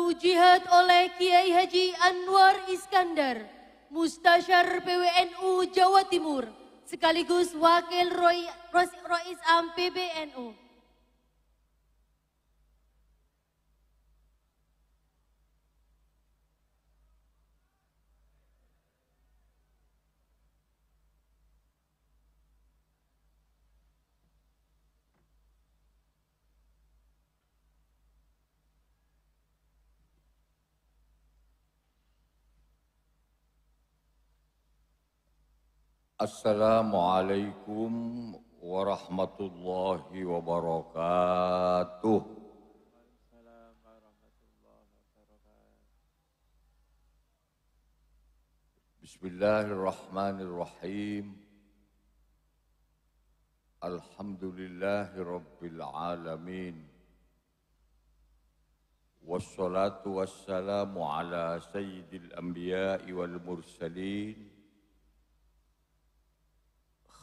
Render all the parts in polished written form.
Bantu Jihad oleh Kiai Haji Anwar Iskandar, Mustasyar PWNU Jawa Timur, sekaligus Wakil Rois Am PBNU. Assalamualaikum warahmatullahi wabarakatuh. Bismillahirrahmanirrahim. Alhamdulillahi rabbil alamin. Wassalatu wassalamu ala sayyidil anbiya'i wal mursalin.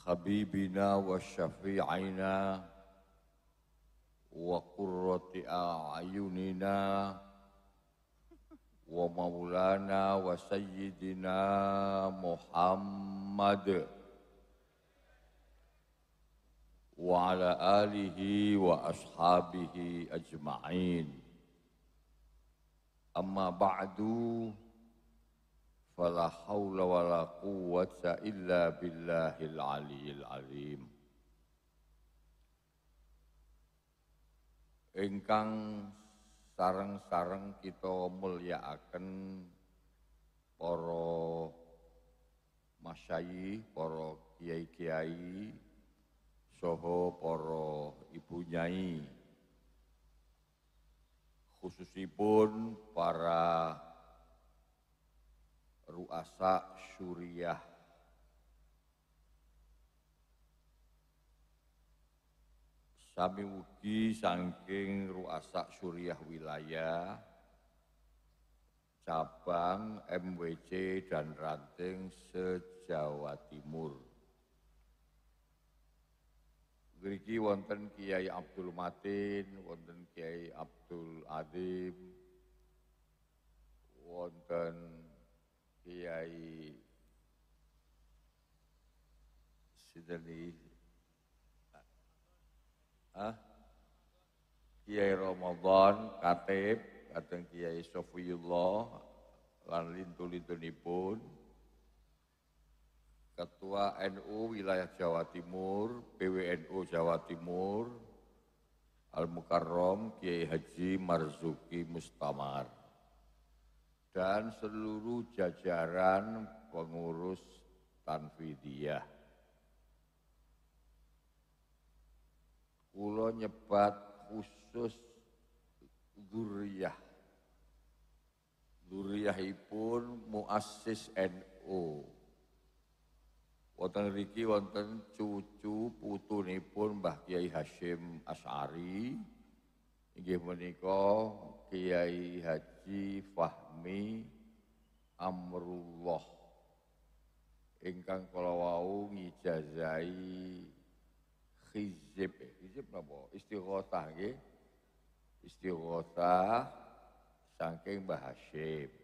Habibina wa syafi'ina wa qurrati a'yunina wa maulana wa sayyidina Muhammad wa ala alihi wa ashabihi ajma'in. Amma ba'du. Fala haula wala quwwata illa billahil aliyyil azim. Ingkang sareng-sareng kita mulyakaken para masyayikh, para kiai-kiai saha para ibu nyai, khususipun para ru'asa syuriah sami ugi saking ru'asa syuriah wilayah cabang MWC dan ranting se-Jawa Timur. Mriki wonten Kiai Abdul Matin, wonten Kiai Abdul Adim, wonten Kiai Sidani, Kiai Ramadan, Katib, kadang Kiai Sofiyullah, lan lintu-lintunipun, Ketua NU Wilayah Jawa Timur, PWNU Jawa Timur, Al-Mukarram Kiai Haji Marzuki Mustamar, dan seluruh jajaran pengurus Tanfidiyah. Kula nyebat khusus dzurriyahipun muassis NU. Wonten mriki wonten cucu putunipun Mbah Kiai Hasyim Asy'ari, inggih menika Kiai Haji Fahmi Amrullah ingkang kala wau ngijazahi hizib napa istighosah nggih, istighosah saking Mbah Hasyim.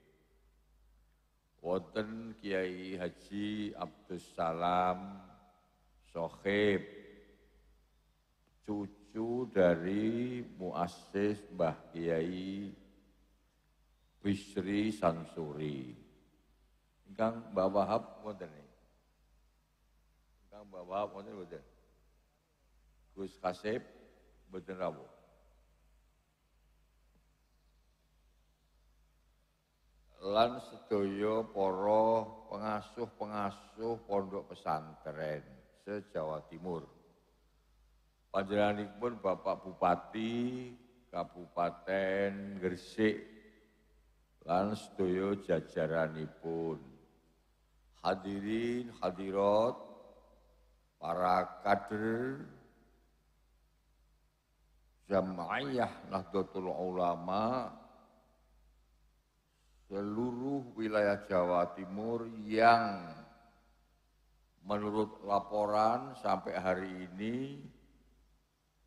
Wonten Kiai Haji Abdus Salam Sohib, cucu dari muassis Mbah Kiai Bisri Sansuri. Ingkang Mbah Wahab wonten niki. Ingkang Mbah Wahab wonten mboten? Gus Kasib mboten rawuh. Lan sedaya para pengasuh-pengasuh pondok pesantren se-Jawa Timur. Panjenenganipun Bapak Bupati Kabupaten Gresik lan sedaya jajaranipun. Hadirin hadirat, para kader Jam'iyah Nahdlatul Ulama seluruh wilayah Jawa Timur yang menurut laporan sampai hari ini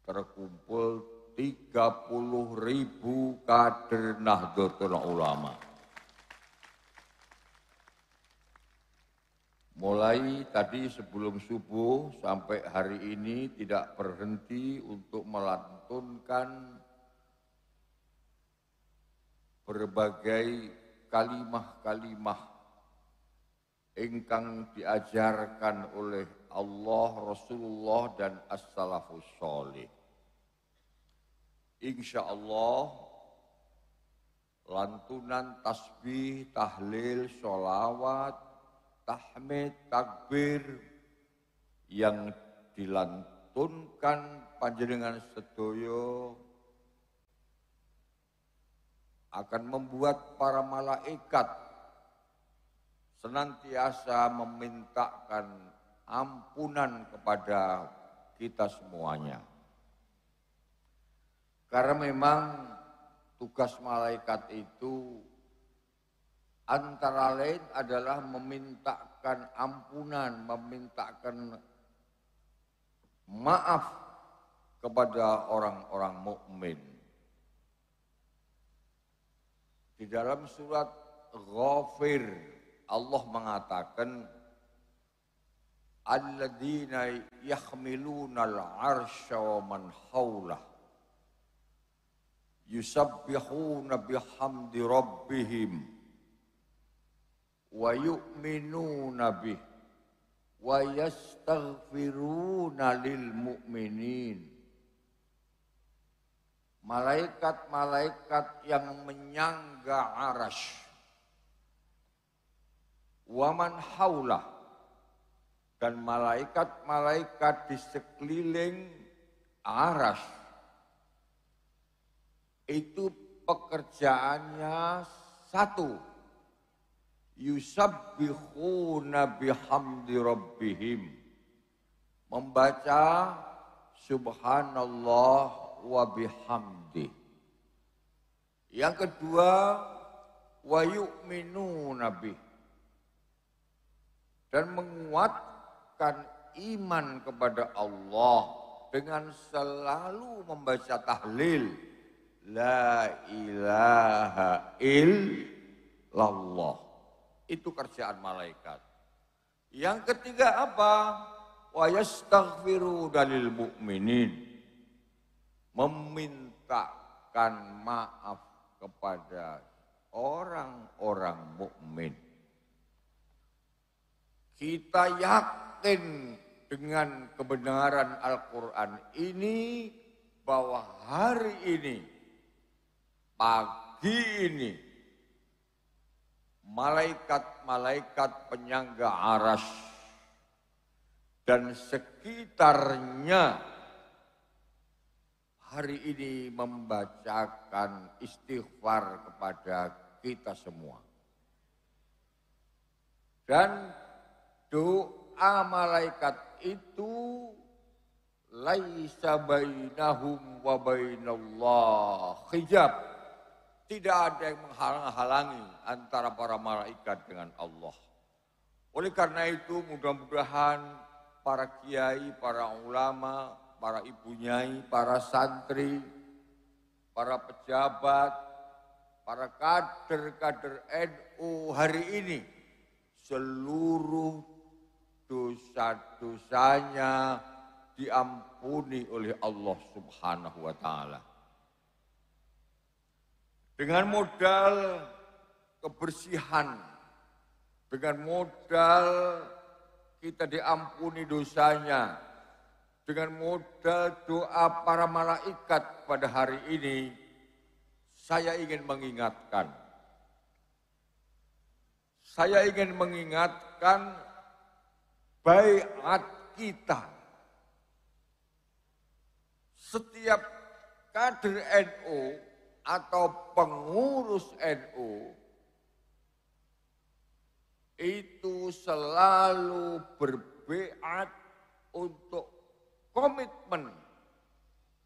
terkumpul 30.000 kader Nahdlatul Ulama. Mulai tadi sebelum subuh sampai hari ini tidak berhenti untuk melantunkan berbagai kalimah-kalimah ingkang diajarkan oleh Allah, Rasulullah dan As-Salafus Sholih. Insya Allah lantunan tasbih, tahlil, sholawat, tahmid, takbir yang dilantunkan panjenengan sedoyo akan membuat para malaikat senantiasa memintakan ampunan kepada kita semuanya. Karena memang tugas malaikat itu antara lain adalah memintakan ampunan, memintakan maaf kepada orang-orang mukmin. Di dalam surat Ghafir Allah mengatakan alladzina yahmilunal arsya wa man haulah yusabbihuna bihamdi rabbihim wa yu'minuna bih wa yastaghfiruna lil mu'minin. Malaikat-malaikat yang menyangga arasy wa man haulah dan malaikat-malaikat di sekeliling arasy itu pekerjaannya satu, yusabbihuna bihamdi rabbihim, membaca subhanallah wa bihamdi. Yang kedua, wa yu'minuna bih, dan menguatkan iman kepada Allah dengan selalu membaca tahlil la ilaha illallah. Itu kerjaan malaikat. Yang ketiga apa? Wa yastaghfiru dalil mu'minin, memintakan maaf kepada orang-orang mukmin. Kita yakin dengan kebenaran Al-Quran ini bahwa hari ini, pagi ini, malaikat-malaikat penyangga arasy dan sekitarnya hari ini membacakan istighfar kepada kita semua. Dan doa malaikat itu laisa bainahum wa bainallah hijab. Tidak ada yang menghalang-halangi antara para malaikat dengan Allah. Oleh karena itu mudah-mudahan para kiai, para ulama, para ibu nyai, para santri, para pejabat, para kader-kader NU hari ini seluruh dosa-dosanya diampuni oleh Allah Subhanahu wa taala. Dengan modal kebersihan, dengan modal kita diampuni dosanya, dengan modal doa para malaikat pada hari ini, saya ingin mengingatkan. Saya ingin mengingatkan baiat kita. Setiap kader NU atau pengurus NU itu selalu berbaiat untuk komitmen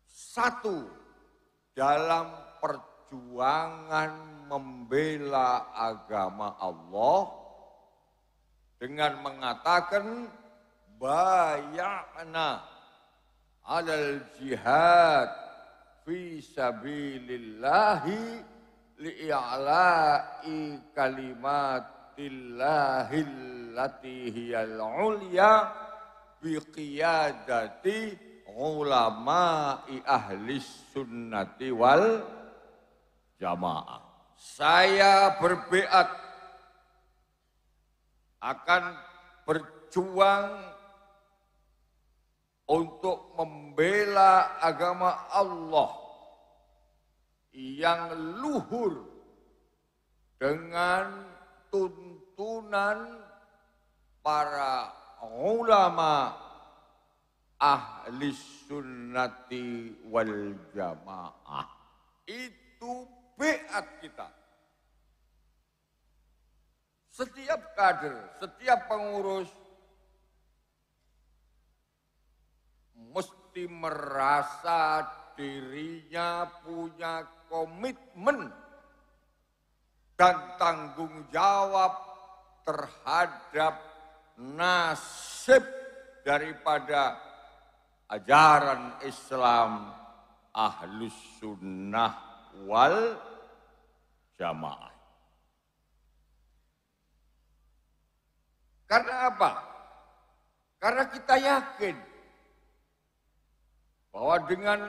satu dalam perjuangan membela agama Allah dengan mengatakan baya'na alal jihad fi sabilillahi li'a'la'i kalimatillahil lati hiyal ulya biqiyadati ulama'i ahli sunnati wal jamaah. Saya berbeat akan berjuang untuk membela agama Allah yang luhur dengan tuntunan para ulama ahli sunnati wal jamaah. Itu beat kita. Setiap kader, setiap pengurus mesti merasa dirinya punya komitmen dan tanggung jawab terhadap nasib daripada ajaran Islam Ahlus Sunnah wal Jamaah. Karena apa? Karena kita yakin bahwa dengan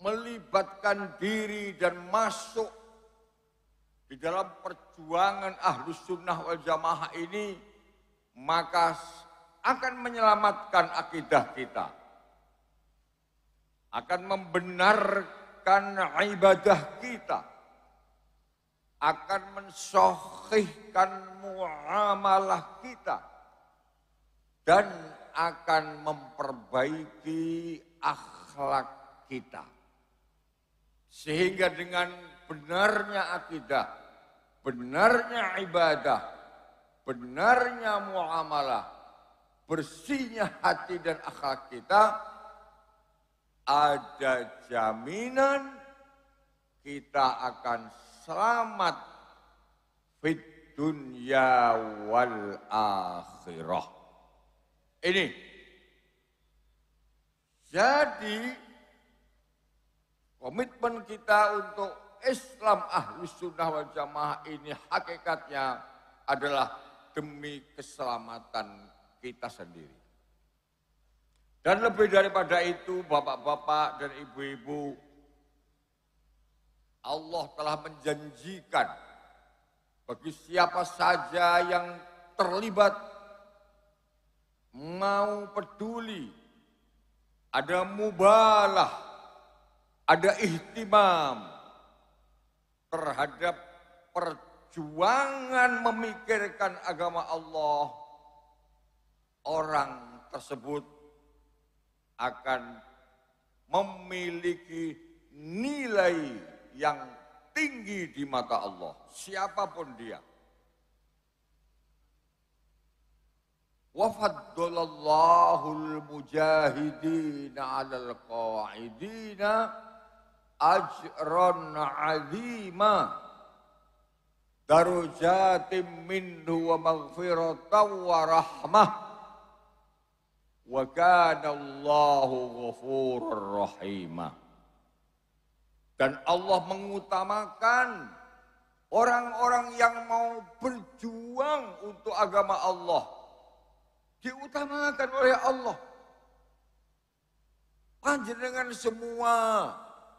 melibatkan diri dan masuk di dalam perjuangan Ahlus Sunnah wal Jamaah ini, maka akan menyelamatkan akidah kita, akan membenarkan ibadah kita, akan mensohihkan muamalah kita, dan akan memperbaiki akhlak kita. Sehingga dengan benarnya akidah, benarnya ibadah, benarnya muamalah, bersihnya hati dan akhlak kita, ada jaminan kita akan selamat fid dunya wal akhirah. Ini. Jadi komitmen kita untuk Islam Ahlus Sunnah wal Jamaah ini hakikatnya adalah demi keselamatan kita sendiri. Dan lebih daripada itu, bapak-bapak dan ibu-ibu, Allah telah menjanjikan bagi siapa saja yang terlibat, mau peduli, ada mubalah, ada ihtimam terhadap perjuangan memikirkan agama Allah, orang tersebut akan memiliki nilai yang tinggi di mata Allah, siapapun dia. Wa faddalallahu al-mujahidina 'alal qa'idina ajran 'azima darajatin minhu wa maghfiratan wa rahmah wa kana Allahu ghafurur rahimah. Dan Allah mengutamakan orang-orang yang mau berjuang untuk agama Allah. Diutamakan oleh Allah. Panjenengan semua,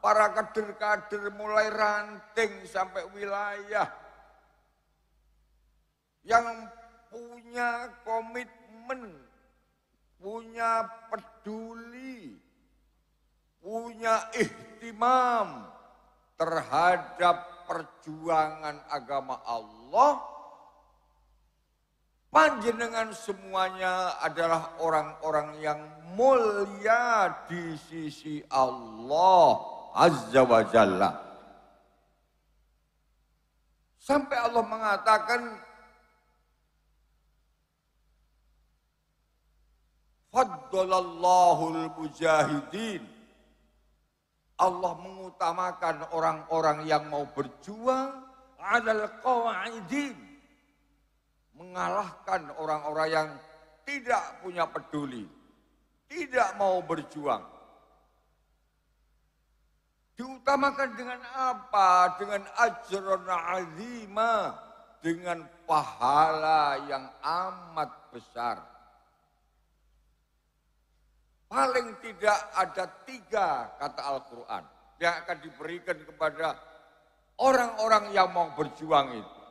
para kader-kader mulai ranting sampai wilayah, yang punya komitmen, punya peduli, punya ihtimam terhadap perjuangan agama Allah, panjenengan semuanya adalah orang-orang yang mulia di sisi Allah Azza wa Jalla. Sampai Allah mengatakan, Faddalallahu al-mujahidin. Allah mengutamakan orang-orang yang mau berjuang, 'alal qa'idin, mengalahkan orang-orang yang tidak punya peduli, tidak mau berjuang. Diutamakan dengan apa? Dengan ajrun azima, dengan pahala yang amat besar. Paling tidak ada 3 kata Al-Quran yang akan diberikan kepada orang-orang yang mau berjuang itu.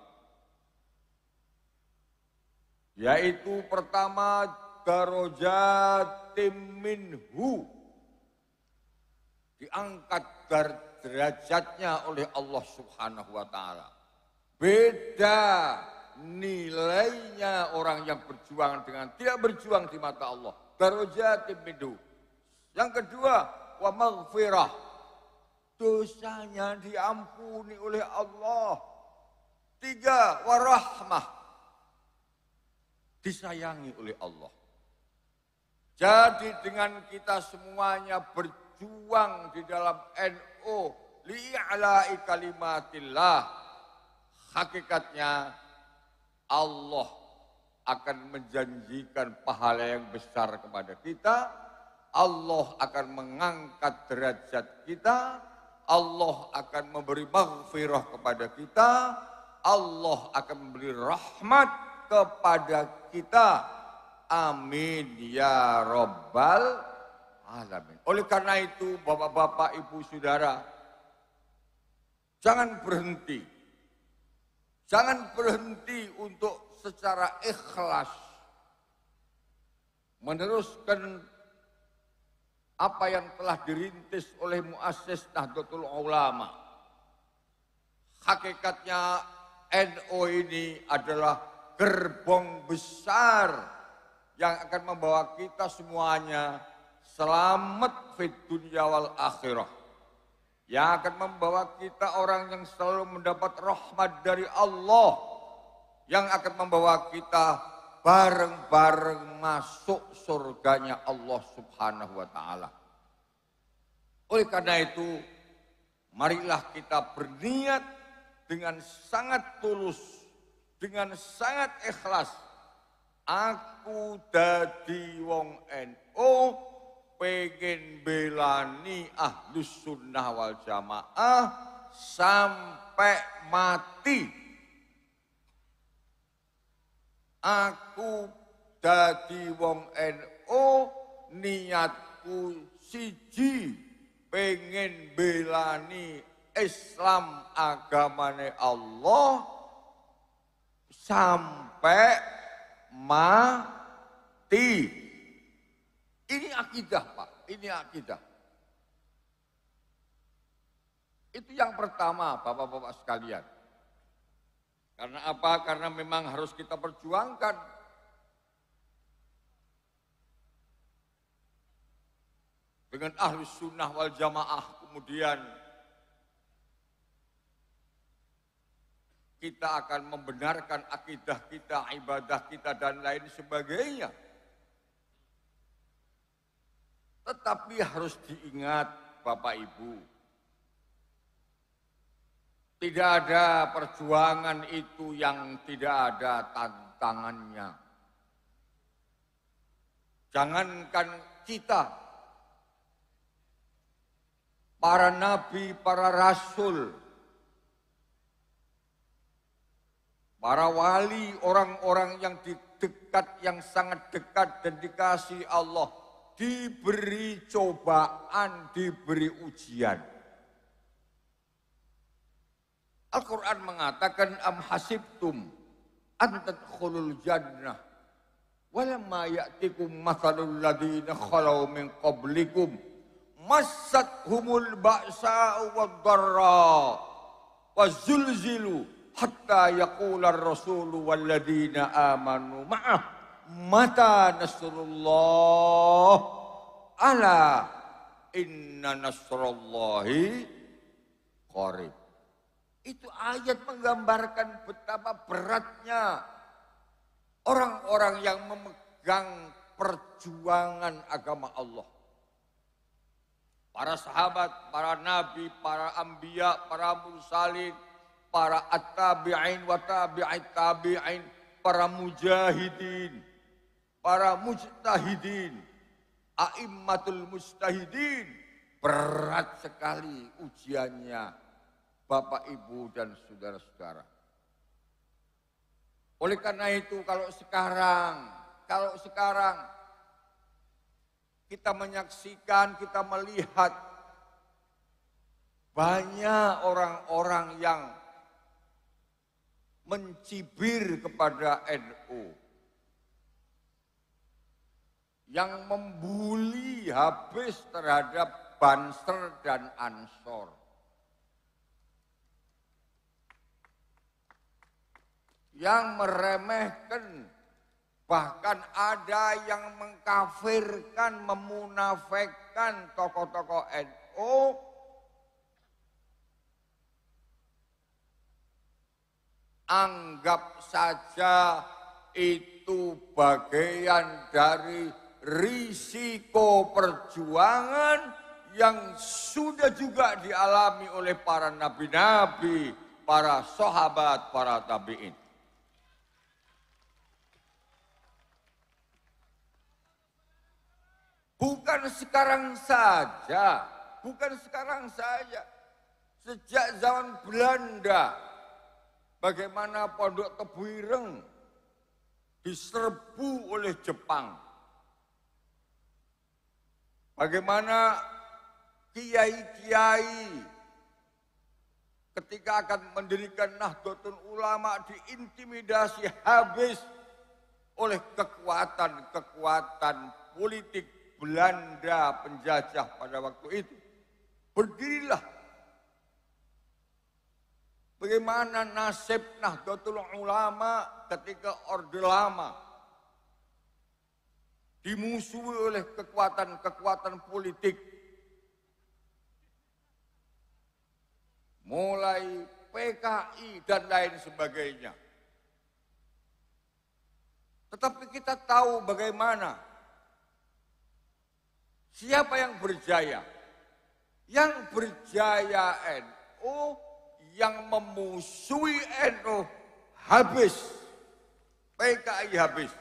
Yaitu pertama, darajatim minhu. Diangkat derajatnya oleh Allah Subhanahu wa Ta'ala. Beda nilainya orang yang berjuang dengan tidak berjuang di mata Allah. Darajatim minhu. Yang kedua, wa maghfirah. Dosanya diampuni oleh Allah. 3, wa rahmah. Disayangi oleh Allah. Jadi dengan kita semuanya berjuang di dalam NU li'ala'i kalimatillah, hakikatnya Allah akan menjanjikan pahala yang besar kepada kita. Allah akan mengangkat derajat kita. Allah akan memberi maghfirah kepada kita. Allah akan memberi rahmat kepada kita. Amin ya Rabbal Alamin. Oleh karena itu, bapak-bapak, ibu, saudara, jangan berhenti. Jangan berhenti untuk secara ikhlas meneruskan apa yang telah dirintis oleh muassis Nahdlatul Ulama. Hakikatnya NU ini adalah gerbong besar yang akan membawa kita semuanya selamat fid dunya wal akhirah. Yang akan membawa kita orang yang selalu mendapat rahmat dari Allah. Yang akan membawa kita bareng-bareng masuk surganya Allah Subhanahu wa Ta'ala. Oleh karena itu, marilah kita berniat dengan sangat tulus, dengan sangat ikhlas. Aku dadi wong NU, pengen belani Ahlus Sunnah wal Jamaah sampai mati. Aku dadi wong NU, niatku siji, pengen belani Islam agamane Allah sampai mati. Ini akidah, Pak. Ini akidah. Itu yang pertama, bapak-bapak sekalian. Karena apa? Karena memang harus kita perjuangkan. Dengan Ahlus Sunnah wal Jamaah, kemudian kita akan membenarkan akidah kita, ibadah kita, dan lain sebagainya. Tetapi harus diingat, Bapak Ibu, tidak ada perjuangan itu yang tidak ada tantangannya. Jangankan kita, para nabi, para rasul, para wali, orang-orang yang dekat, yang sangat dekat dan dikasihi Allah, diberi cobaan, diberi ujian. Al-Quran mengatakan, am hasibtum an tadkhulul jannah walamma ya'tikum mathalul ladina khalau min qablikum massathumul ba'sa'u wad-dharra wa zulzilu hatta yaqular rasulu walladina amanu ma'ah mata nasrullah ala inna nasrullahi qarib. Itu ayat menggambarkan betapa beratnya orang-orang yang memegang perjuangan agama Allah. Para sahabat, para nabi, para anbiya, para mursalin, para at-tabi'in wa tabi'it tabi'in, para mujahidin, para mujtahidin, a'immatul mujtahidin, berat sekali ujiannya Bapak, Ibu, dan saudara-saudara. Oleh karena itu kalau sekarang kita menyaksikan, kita melihat banyak orang-orang yang mencibir kepada NU, yang membuli habis terhadap Banser dan Ansor. Yang meremehkan, bahkan ada yang mengkafirkan, memunafikkan tokoh-tokoh NU. Anggap saja itu bagian dari risiko perjuangan yang sudah juga dialami oleh para nabi-nabi, para sahabat, para tabi'in. Bukan sekarang saja, sejak zaman Belanda, bagaimana Pondok Tebu Ireng diserbu oleh Jepang. Bagaimana kiai-kiai ketika akan mendirikan Nahdlatul Ulama diintimidasi habis oleh kekuatan politik Belanda penjajah pada waktu itu. Berdirilah. Bagaimana nasib Nahdlatul Ulama ketika Orde Lama dimusuhi oleh kekuatan politik. Mulai PKI dan lain sebagainya. Tetapi kita tahu bagaimana siapa yang berjaya. Yang berjaya NU, yang memusuhi NU habis. PKI habis.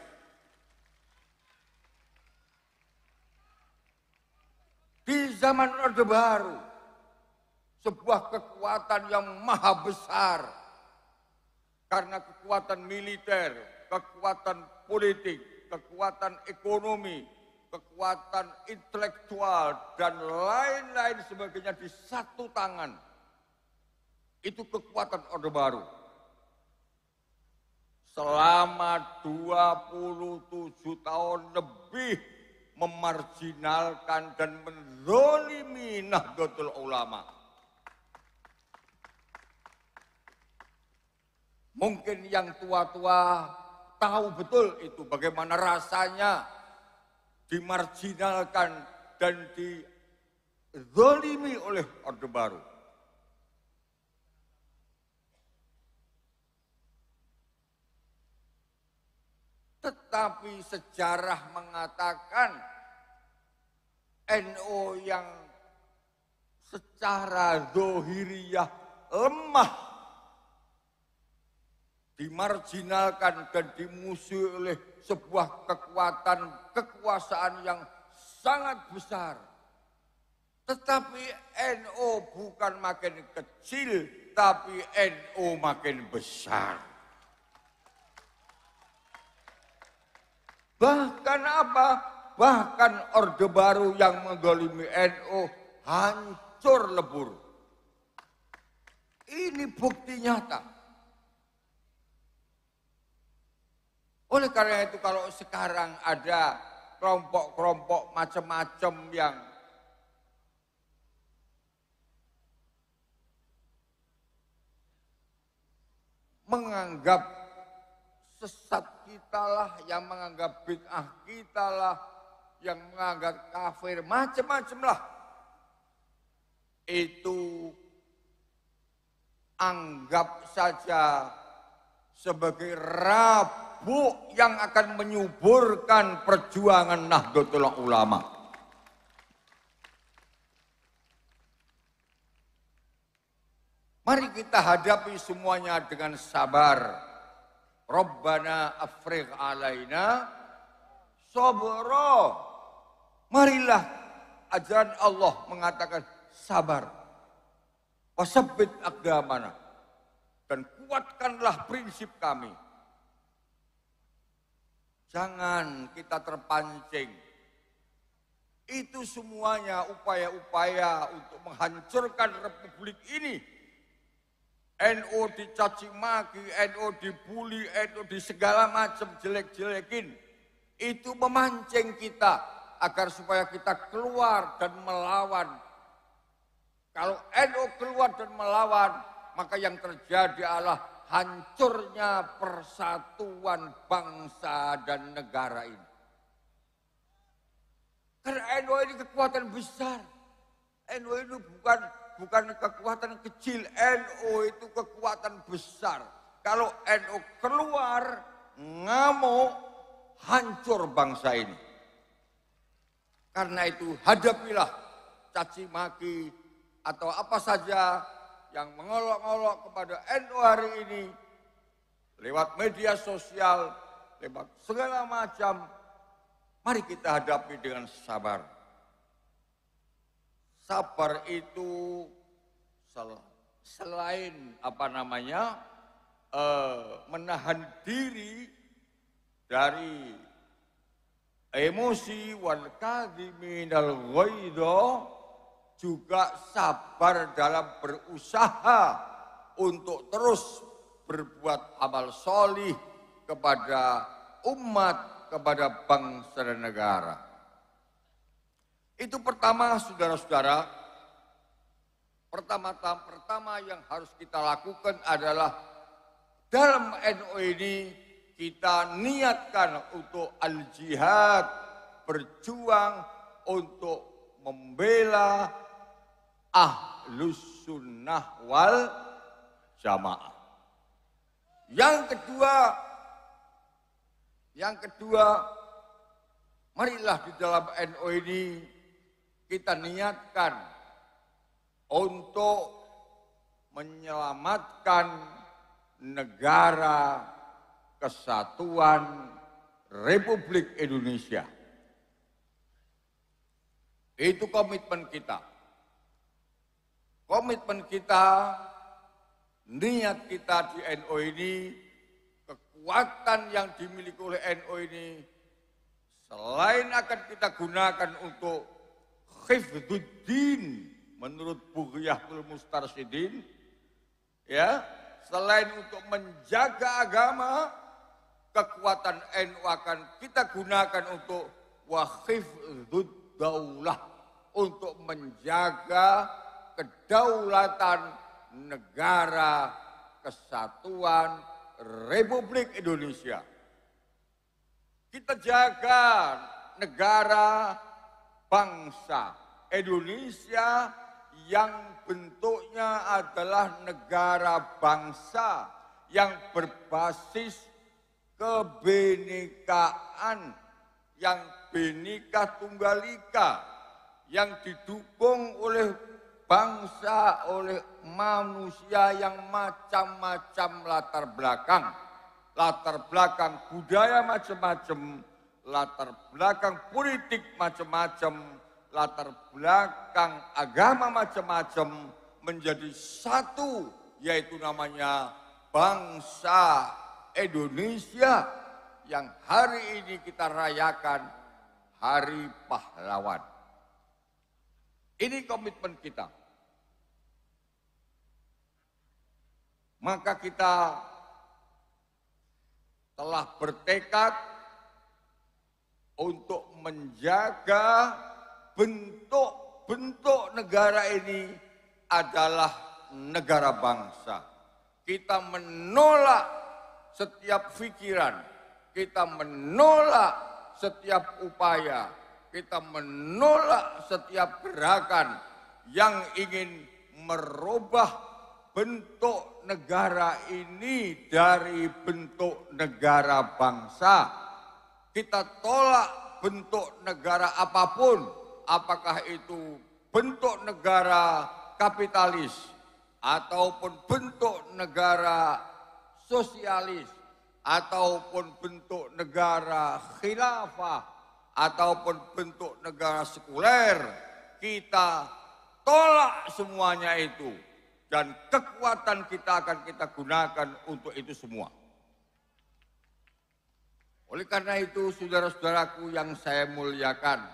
Di zaman Orde Baru, sebuah kekuatan yang maha besar karena kekuatan militer, kekuatan politik, kekuatan ekonomi, kekuatan intelektual, dan lain-lain sebagainya di satu tangan. Itu kekuatan Orde Baru. Selama 27 tahun lebih memarjinalkan dan menzalimi Nahdlatul Ulama. Mungkin yang tua-tua tahu betul itu bagaimana rasanya dimarjinalkan dan dizalimi oleh Orde Baru. Tetapi sejarah mengatakan NU yang secara zahiriyah lemah, dimarjinalkan dan dimusuhi oleh sebuah kekuasaan yang sangat besar. Tetapi NU bukan makin kecil, tapi NU makin besar. Bahkan apa? Bahkan Orde Baru yang menggolimi NU hancur lebur. Ini bukti nyata. Oleh karena itu kalau sekarang ada kelompok-kelompok macam-macam yang menganggap sesat kita lah, yang menganggap bid'ah kita lah, yang menganggap kafir, macam-macam lah. Itu anggap saja sebagai rabuk yang akan menyuburkan perjuangan Nahdlatul Ulama. Mari kita hadapi semuanya dengan sabar. Rabbana afrigh alaina sabra. Marilah ajaran Allah mengatakan sabar. Wasabbit aqdamana. Dan kuatkanlah prinsip kami. Jangan kita terpancing. Itu semuanya upaya-upaya untuk menghancurkan republik ini. NU dicaci maki, NU dibully, NU di segala macam jelek-jelekin. Itu memancing kita agar supaya kita keluar dan melawan. Kalau NU keluar dan melawan, maka yang terjadi adalah hancurnya persatuan bangsa dan negara ini. Karena NU ini kekuatan besar. NU itu bukan kekuatan kecil. NU itu kekuatan besar. Kalau NU keluar, ngamuk, hancur bangsa ini. Karena itu hadapilah caci maki atau apa saja yang mengolok-olok kepada NU hari ini lewat media sosial, lewat segala macam. Mari kita hadapi dengan sabar. Sabar itu selain menahan diri dari emosi wal kadhiminal ghaidha, juga sabar dalam berusaha untuk terus berbuat amal solih kepada umat, kepada bangsa dan negara. Itu pertama, saudara-saudara. Pertama yang harus kita lakukan adalah dalam NU ini kita niatkan untuk al-jihad, berjuang untuk membela Ahlus Sunnah wal Jamaah. Yang kedua, marilah di dalam NU ini kita niatkan untuk menyelamatkan negara kesatuan Republik Indonesia. Itu komitmen kita. Komitmen kita, niat kita di NU ini, kekuatan yang dimiliki oleh NU ini, selain akan kita gunakan untuk hifdzuddin menurut Bughiyatul Mustarsyidin, ya, selain untuk menjaga agama, kekuatan NU akan kita gunakan untuk wahifdzud daulah, untuk menjaga kedaulatan negara kesatuan Republik Indonesia. Kita jaga negara bangsa Indonesia yang bentuknya adalah negara bangsa yang berbasis kebinekaan, yang Bhinneka Tunggal Ika, yang didukung oleh bangsa, oleh manusia yang macam-macam latar belakang budaya macam-macam, latar belakang politik macam-macam, latar belakang agama macam-macam, menjadi satu, yaitu namanya bangsa Indonesia yang hari ini kita rayakan Hari Pahlawan. Ini komitmen kita. Maka kita telah bertekad untuk menjaga bentuk negara ini adalah negara bangsa. Kita menolak setiap pikiran, kita menolak setiap upaya, kita menolak setiap gerakan yang ingin merubah bentuk negara ini dari bentuk negara bangsa. Kita tolak bentuk negara apapun, apakah itu bentuk negara kapitalis ataupun bentuk negara sosialis ataupun bentuk negara khilafah ataupun bentuk negara sekuler kita tolak semuanya itu. Dan kekuatan kita akan kita gunakan untuk itu semua. Oleh karena itu, saudara-saudaraku yang saya muliakan,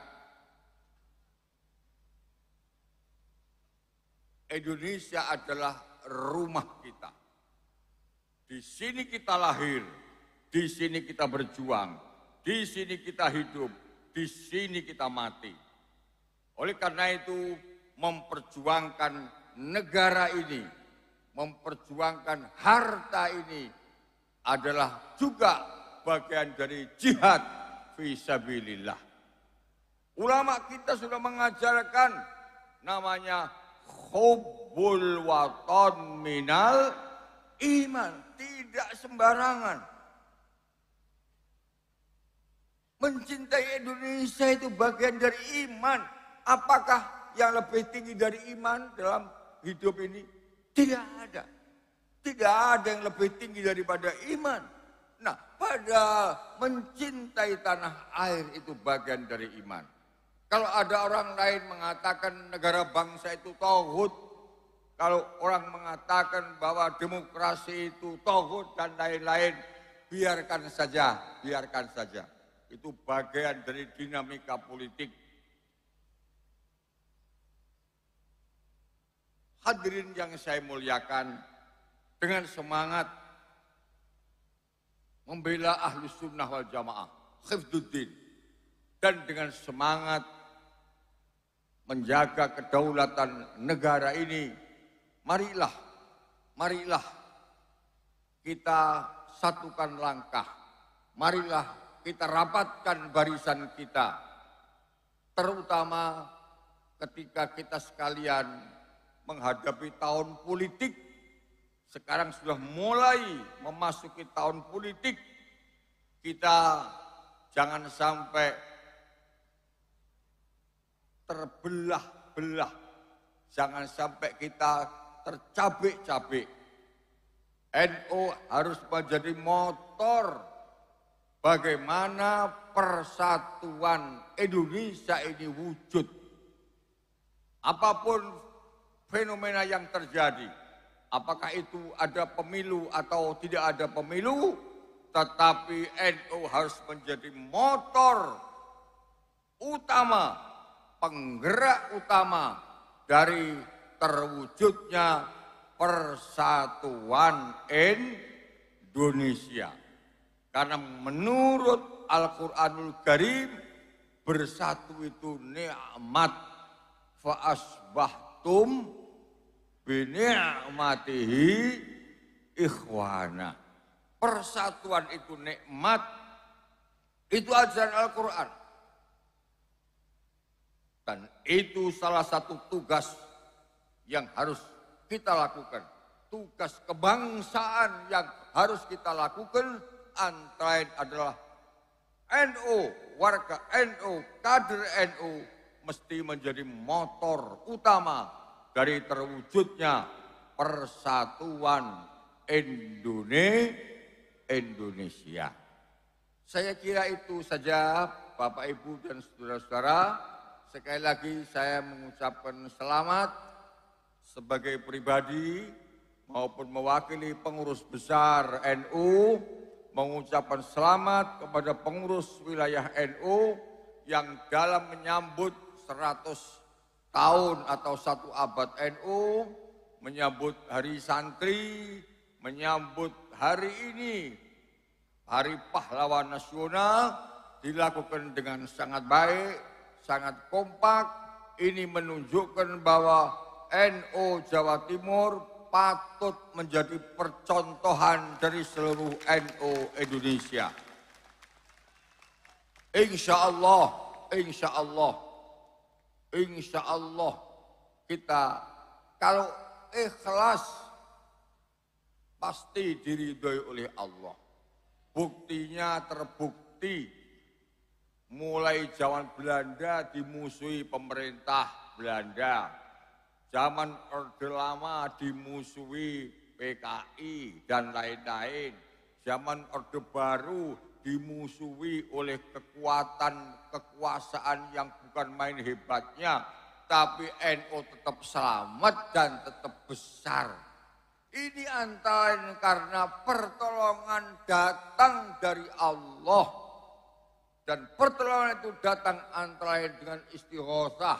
Indonesia adalah rumah kita. Di sini kita lahir, di sini kita berjuang, di sini kita hidup, di sini kita mati. Oleh karena itu, memperjuangkan negara ini, memperjuangkan harta ini adalah juga bagian dari jihad fisabilillah. Ulama kita sudah mengajarkan namanya hubbul waton minal iman, tidak sembarangan. Mencintai Indonesia itu bagian dari iman. Apakah yang lebih tinggi dari iman dalam hidup ini? Tidak ada. Tidak ada yang lebih tinggi daripada iman. Nah, pada mencintai tanah air itu bagian dari iman. Kalau ada orang lain mengatakan negara bangsa itu tauhid, kalau orang mengatakan bahwa demokrasi itu tauhid dan lain-lain, biarkan saja, biarkan saja. Itu bagian dari dinamika politik. Hadirin yang saya muliakan, dengan semangat membela Ahlus Sunnah wal Jamaah, Hifdzuddin, dan dengan semangat menjaga kedaulatan negara ini, marilah kita satukan langkah, marilah kita rapatkan barisan kita, terutama ketika kita sekalian menghadapi tahun politik. Sekarang sudah mulai memasuki tahun politik. Kita jangan sampai terbelah-belah. Jangan sampai kita tercabik-cabik. NU harus menjadi motor bagaimana persatuan Indonesia ini wujud. Apapun fenomena yang terjadi, apakah itu ada pemilu atau tidak ada pemilu, tetapi NU harus menjadi motor utama, penggerak utama dari terwujudnya persatuan Indonesia. Karena menurut Al-Quranul Karim, bersatu itu nikmat, fa asbahtum bini'matihi ikhwana. Persatuan itu nikmat, itu ajaran Al-Quran. Dan itu salah satu tugas yang harus kita lakukan. Tugas kebangsaan yang harus kita lakukan antara lain adalah NU, warga NU, kader NU mesti menjadi motor utama dari terwujudnya persatuan Indonesia. Saya kira itu saja Bapak Ibu dan saudara-saudara. Sekali lagi saya mengucapkan selamat sebagai pribadi maupun mewakili pengurus besar NU, mengucapkan selamat kepada pengurus wilayah NU yang dalam menyambut 100 tahun atau 1 abad NU, menyambut hari santri, menyambut hari ini, Hari Pahlawan Nasional, dilakukan dengan sangat baik, sangat kompak. Ini menunjukkan bahwa NU Jawa Timur patut menjadi percontohan dari seluruh NU Indonesia. Insya Allah kita kalau ikhlas pasti diridhoi oleh Allah. Buktinya terbukti mulai zaman Belanda dimusuhi pemerintah Belanda, zaman Orde Lama dimusuhi PKI dan lain-lain, zaman Orde Baru dimusuhi oleh kekuasaan yang bukan main hebatnya, tapi NU tetap selamat dan tetap besar. Ini antara lain karena pertolongan datang dari Allah. Dan pertolongan itu datang antara lain dengan istighosah.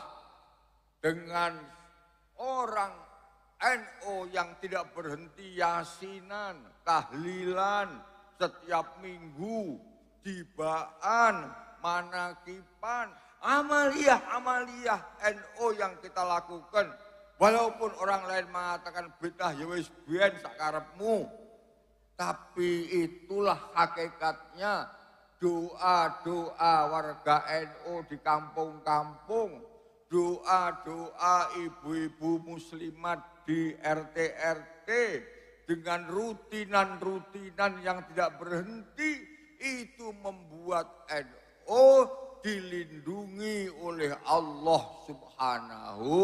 Dengan orang NU yang tidak berhenti yasinan, tahlilan, setiap minggu, tibaan, manakipan, amaliyah NU yang kita lakukan. Walaupun orang lain mengatakan bid'ah ya wis biyen sakarepmu. Tapi itulah hakikatnya doa-doa warga NU di kampung-kampung. Doa-doa ibu-ibu muslimat di RT-RT dengan rutinan-rutinan yang tidak berhenti itu membuat NU dilindungi oleh Allah Subhanahu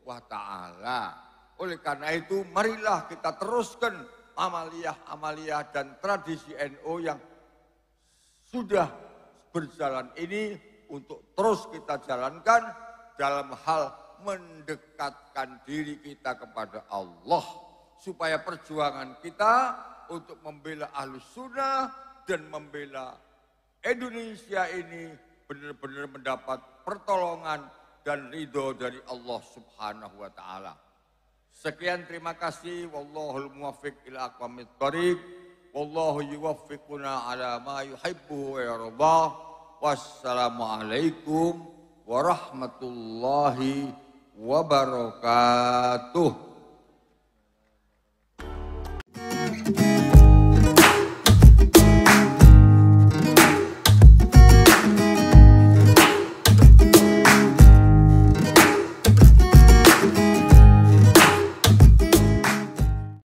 wa ta'ala. Oleh karena itu marilah kita teruskan amaliyah-amaliyah dan tradisi NU yang sudah berjalan ini untuk terus kita jalankan dalam hal mendekatkan diri kita kepada Allah. Supaya perjuangan kita untuk membela Ahlus Sunnah dan membela Indonesia ini benar-benar mendapat pertolongan dan ridho dari Allah Subhanahu wa ta'ala. Sekian, terima kasih. Wallahul muwaffiq ila aqwamit thoriq. Wallahu yuwaffiquna ala ma yuhibbu wa yarda. Wassalamualaikum warahmatullahi wabarakatuh.